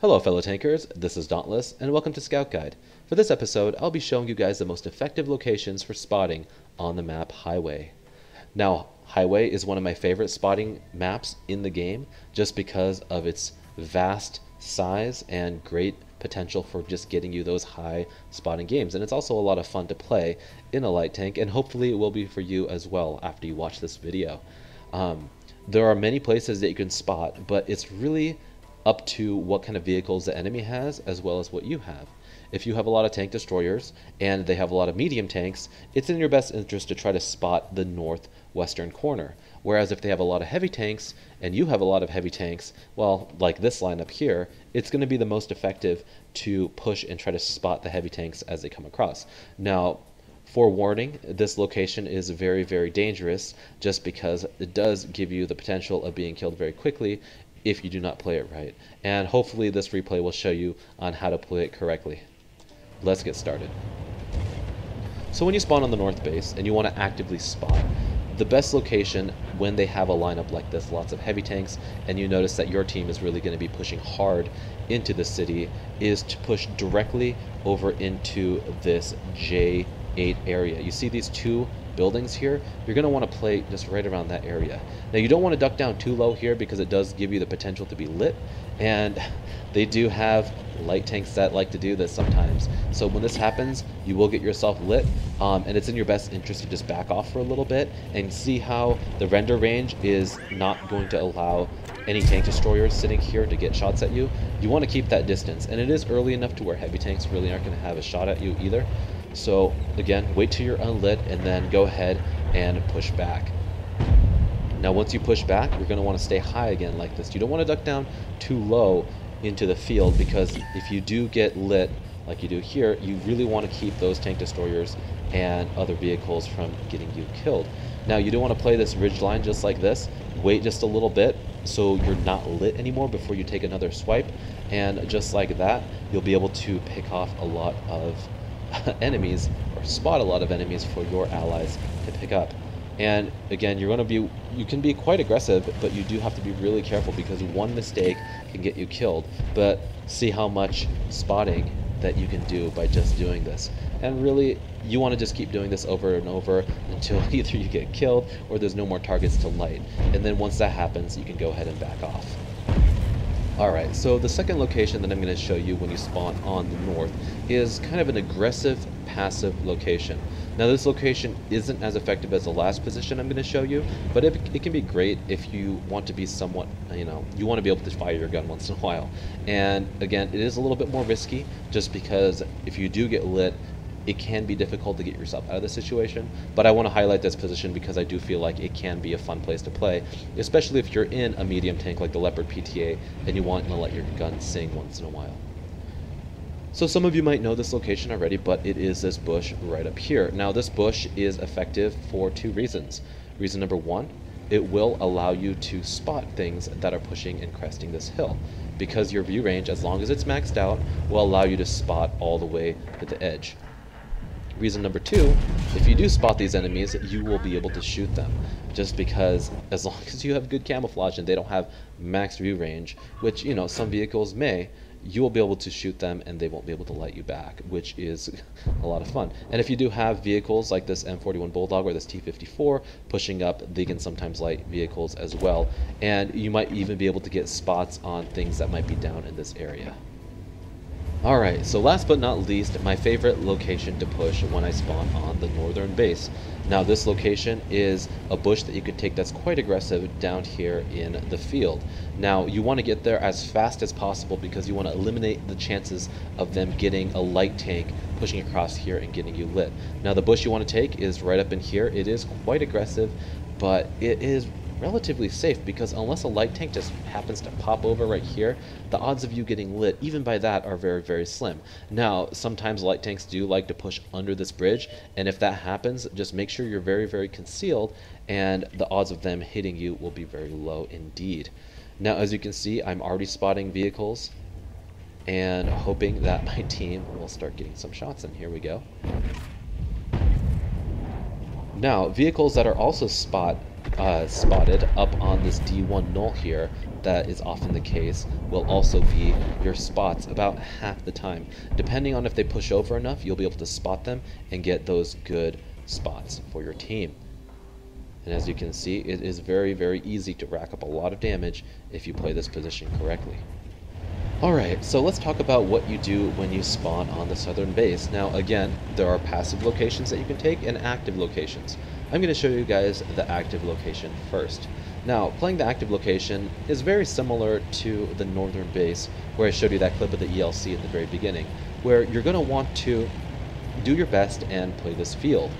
Hello fellow tankers, this is Dauntless, and welcome to Scout Guide. For this episode, I'll be showing you guys the most effective locations for spotting on the map Highway. Now, Highway is one of my favorite spotting maps in the game, just because of its vast size and great potential for just getting you those high spotting games. And it's also a lot of fun to play in a light tank, and hopefully it will be for you as well after you watch this video. There are many places that you can spot, but it's really up to what kind of vehicles the enemy has as well as what you have. If you have a lot of tank destroyers and they have a lot of medium tanks, it's in your best interest to try to spot the northwestern corner. Whereas if they have a lot of heavy tanks and you have a lot of heavy tanks, well, like this lineup here, it's going to be the most effective to push and try to spot the heavy tanks as they come across. Now, forewarning, this location is very, very dangerous just because it does give you the potential of being killed very quickly if you do not play it right. And hopefully this replay will show you on how to play it correctly. Let's get started. So when you spawn on the north base and you want to actively spot, the best location when they have a lineup like this, lots of heavy tanks, and you notice that your team is really going to be pushing hard into the city, is to push directly over into this J8 area. You see these two buildings here? You're going to want to play just right around that area. Now you don't want to duck down too low here because it does give you the potential to be lit, and they do have light tanks that like to do this sometimes. So when this happens, you will get yourself lit, and it's in your best interest to just back off for a little bit and see how the render range is not going to allow any tank destroyers sitting here to get shots at you. You want to keep that distance, and it is early enough to where heavy tanks really aren't going to have a shot at you either. So again, wait till you're unlit and then go ahead and push back. Now once you push back, you're going to want to stay high again like this. You don't want to duck down too low into the field, because if you do get lit like you do here, you really want to keep those tank destroyers and other vehicles from getting you killed. Now you don't want to play this ridge line just like this. Wait just a little bit so you're not lit anymore before you take another swipe, and just like that you'll be able to pick off a lot of enemies, or spot a lot of enemies for your allies to pick up. And again, you can be quite aggressive, but you do have to be really careful because one mistake can get you killed. But see how much spotting that you can do by just doing this. And really, you want to just keep doing this over and over until either you get killed or there's no more targets to light. And then once that happens, you can go ahead and back off. Alright, so the second location that I'm going to show you when you spawn on the north is kind of an aggressive, passive location. Now this location isn't as effective as the last position I'm going to show you, but it can be great if you want to be somewhat, you want to be able to fire your gun once in a while. And again, it is a little bit more risky, just because if you do get lit, it can be difficult to get yourself out of the situation. But I want to highlight this position because I do feel like it can be a fun place to play, especially if you're in a medium tank like the Leopard PTA and you want to let your gun sing once in a while. So some of you might know this location already, but it is this bush right up here. Now this bush is effective for two reasons. Reason number one, it will allow you to spot things that are pushing and cresting this hill, because your view range, as long as it's maxed out, will allow you to spot all the way to the edge. Reason number two, if you do spot these enemies, you will be able to shoot them, just because as long as you have good camouflage and they don't have max view range, which some vehicles may, you will be able to shoot them and they won't be able to light you back, which is a lot of fun. And if you do have vehicles like this M41 Bulldog or this T54 pushing up, they can sometimes light vehicles as well, and you might even be able to get spots on things that might be down in this area. Alright, so last but not least, my favorite location to push when I spawn on the northern base. Now this location is a bush that you could take that's quite aggressive down here in the field. Now you want to get there as fast as possible because you want to eliminate the chances of them getting a light tank pushing across here and getting you lit. Now the bush you want to take is right up in here. It is quite aggressive, but it is relatively safe because unless a light tank just happens to pop over right here, the odds of you getting lit, even by that, are very, very slim. Now, sometimes light tanks do like to push under this bridge, and if that happens, just make sure you're very, very concealed, and the odds of them hitting you will be very low indeed. Now, as you can see, I'm already spotting vehicles and hoping that my team will start getting some shots, and here we go. Now, vehicles that are also spotted up on this D1 null here that is often the case, will also be your spots about half the time. Depending on if they push over enough, you'll be able to spot them and get those good spots for your team. And as you can see, it is very, very easy to rack up a lot of damage if you play this position correctly. Alright, so let's talk about what you do when you spawn on the southern base. Now again, there are passive locations that you can take and active locations. I'm going to show you guys the active location first. Now, playing the active location is very similar to the northern base, where I showed you that clip of the ELC at the very beginning, where you're going to want to do your best and play this field.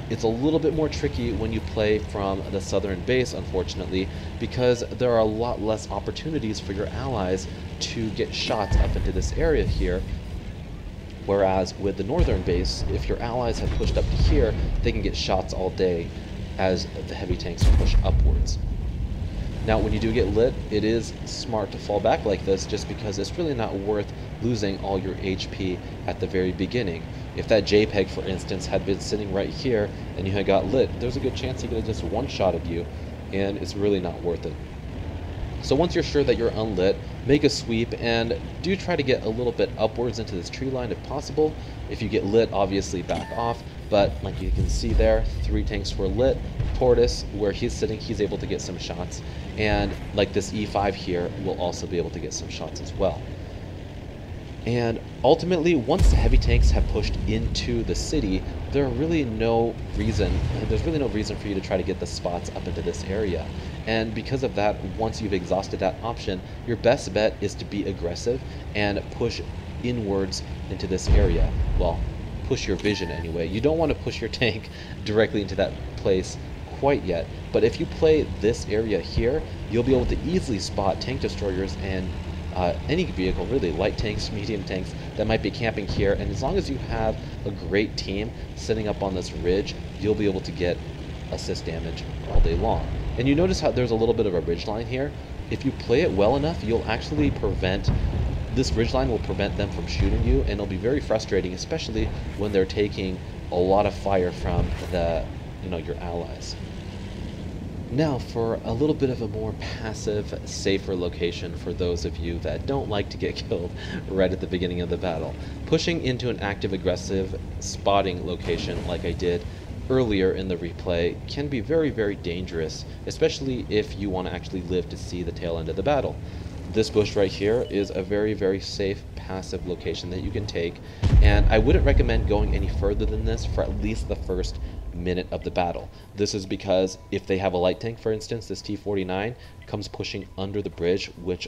It's a little bit more tricky when you play from the southern base, unfortunately, because there are a lot less opportunities for your allies to get shots up into this area here. Whereas with the northern base, if your allies have pushed up to here, they can get shots all day as the heavy tanks push upwards. Now, when you do get lit, it is smart to fall back like this, just because it's really not worth losing all your HP at the very beginning. If that JPEG, for instance, had been sitting right here and you had got lit, there's a good chance he could have just one-shotted you, and it's really not worth it. So once you're sure that you're unlit, make a sweep and do try to get a little bit upwards into this tree line if possible. If you get lit, obviously back off, but like you can see there, 3 tanks were lit. Tortoise, where he's sitting, he's able to get some shots, and like this E5 here will also be able to get some shots as well. And ultimately, once the heavy tanks have pushed into the city, there's really no reason for you to try to get the spots up into this area. And because of that, once you've exhausted that option, your best bet is to be aggressive and push inwards into this area. Well, push your vision anyway. You don't want to push your tank directly into that place quite yet, but if you play this area here, you'll be able to easily spot tank destroyers and any vehicle, really, light tanks, medium tanks, that might be camping here. And as long as you have a great team sitting up on this ridge, you'll be able to get assist damage all day long. And you notice how there's a little bit of a ridge line here. If you play it well enough, you'll actually prevent, this ridge line will prevent them from shooting you, and it'll be very frustrating, especially when they're taking a lot of fire from the, your allies. Now for a little bit of a more passive, safer location for those of you that don't like to get killed right at the beginning of the battle. Pushing into an active, aggressive spotting location like I did earlier in the replay can be very, very dangerous, especially if you want to actually live to see the tail end of the battle. This bush right here is a very, very safe, passive location that you can take, and I wouldn't recommend going any further than this for at least the first minute of the battle. This is because if they have a light tank, for instance, this T-49 comes pushing under the bridge, which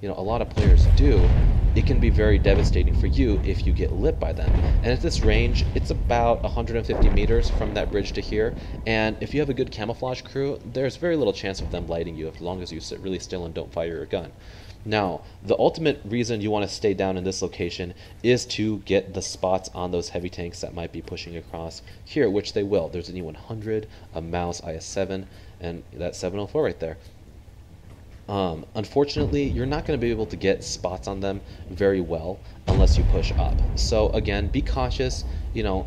a lot of players do, it can be very devastating for you if you get lit by them. And at this range, it's about 150 meters from that bridge to here, and if you have a good camouflage crew, there's very little chance of them lighting you as long as you sit really still and don't fire your gun. Now, the ultimate reason you want to stay down in this location is to get the spots on those heavy tanks that might be pushing across here, which they will. There's an E100, a Mouse IS-7, and that 704 right there. Unfortunately, you're not going to be able to get spots on them very well unless you push up. So again, be cautious.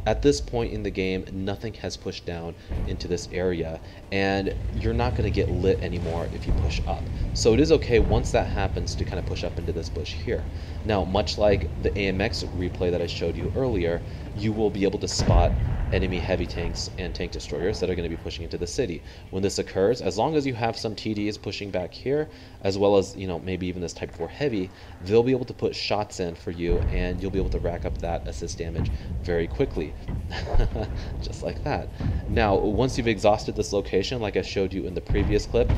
At this point in the game, nothing has pushed down into this area, and you're not going to get lit anymore if you push up. So it is okay once that happens to kind of push up into this bush here. Now, much like the AMX replay that I showed you earlier, you will be able to spot enemy heavy tanks and tank destroyers that are going to be pushing into the city. When this occurs, as long as you have some TDs pushing back here, as well as maybe even this Type 4 heavy, they'll be able to put shots in for you, and you'll be able to rack up that assist damage very quickly. Just like that. Now, once you've exhausted this location, like I showed you in the previous clip,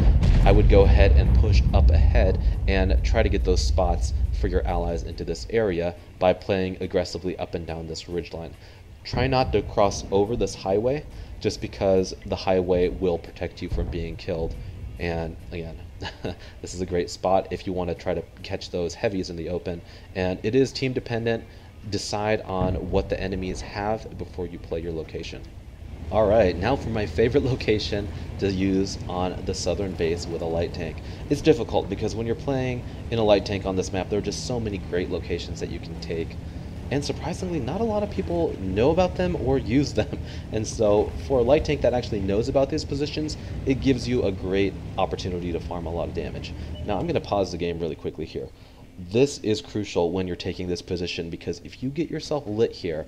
I would go ahead and push up ahead and try to get those spots for your allies into this area by playing aggressively up and down this ridgeline. Try not to cross over this highway, just because the highway will protect you from being killed. And again, this is a great spot if you want to try to catch those heavies in the open. And it is team dependent. Decide on what the enemies have before you play your location. Alright, now for my favorite location to use on the southern base with a light tank. It's difficult because when you're playing in a light tank on this map, there are just so many great locations that you can take. and surprisingly, not a lot of people know about them or use them. And so, for a light tank that actually knows about these positions, it gives you a great opportunity to farm a lot of damage. Now, I'm going to pause the game really quickly here. This is crucial when you're taking this position, because if you get yourself lit here,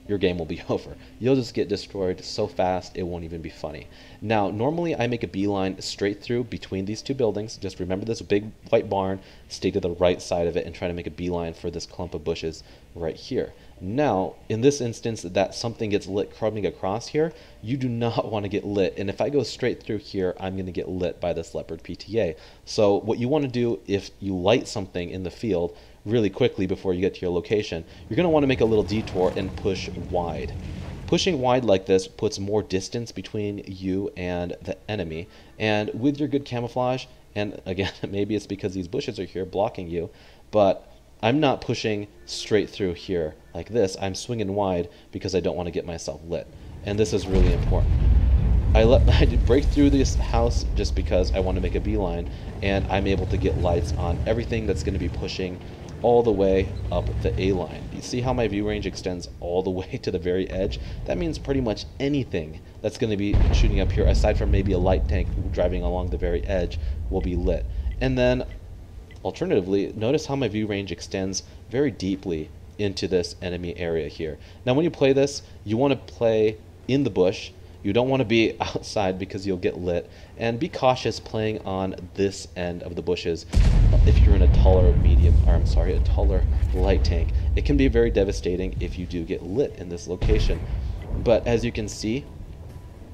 your game will be over. You'll just get destroyed so fast it won't even be funny. Now, normally I make a beeline straight through between these two buildings. Just remember this big white barn, stay to the right side of it, and try to make a beeline for this clump of bushes right here. Now, in this instance that something gets lit coming across here, you do not want to get lit. And if I go straight through here, I'm going to get lit by this leopard PTA. So what you want to do if you light something in the field really quickly before you get to your location, you're going to want to make a little detour and push wide. Pushing wide like this puts more distance between you and the enemy, and with your good camouflage, and again, maybe it's because these bushes are here blocking you, but I'm not pushing straight through here like this. I'm swinging wide because I don't want to get myself lit, and this is really important. I break through this house just because I want to make a beeline, and I'm able to get lights on everything that's going to be pushing all the way up the A line. You see how my view range extends all the way to the very edge? That means pretty much anything that's going to be shooting up here, aside from maybe a light tank driving along the very edge, will be lit. And then, alternatively, notice how my view range extends very deeply into this enemy area here. Now, when you play this, you want to play in the bush. You don't want to be outside because you'll get lit, and be cautious playing on this end of the bushes if you're in a taller a taller light tank. It can be very devastating if you do get lit in this location. But as you can see,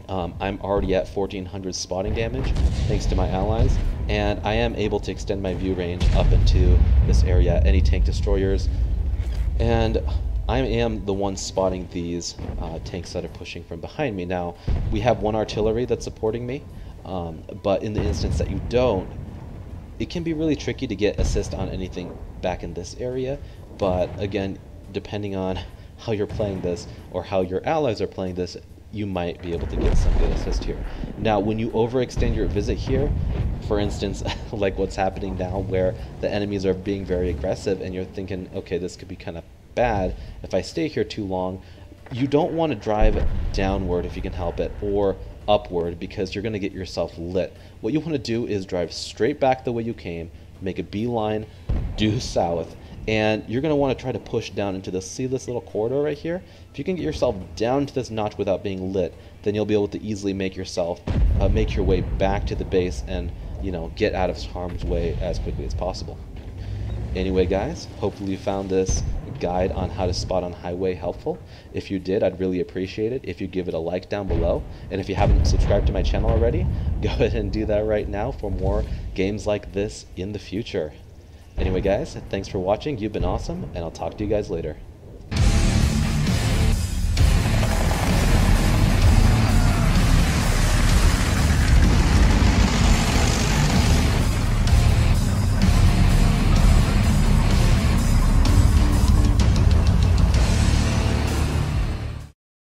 I'm already at 1400 spotting damage thanks to my allies, and I am able to extend my view range up into this area, any tank destroyers, and I am the one spotting these tanks that are pushing from behind me. Now, we have one artillery that's supporting me, but in the instance that you don't, it can be really tricky to get assist on anything back in this area. But again, depending on how you're playing this or how your allies are playing this, you might be able to get some good assist here. Now, when you overextend your visit here, for instance, like what's happening now where the enemies are being very aggressive and you're thinking, okay, this could be kind of bad if I stay here too long, you don't want to drive downward if you can help it, or upward, because you're going to get yourself lit. What you want to do is drive straight back the way you came, make a beeline due south, and you're going to want to try to push down into this, see this little corridor right here? If you can get yourself down to this notch without being lit, then you'll be able to easily make yourself make your way back to the base and, you know, get out of harm's way as quickly as possible. Anyway, guys, hopefully you found this guide on how to spot on highway helpful. If you did, I'd really appreciate it if you give it a like down below. And if you haven't subscribed to my channel already, go ahead and do that right now for more games like this in the future. Anyway, guys, thanks for watching. You've been awesome, and I'll talk to you guys later.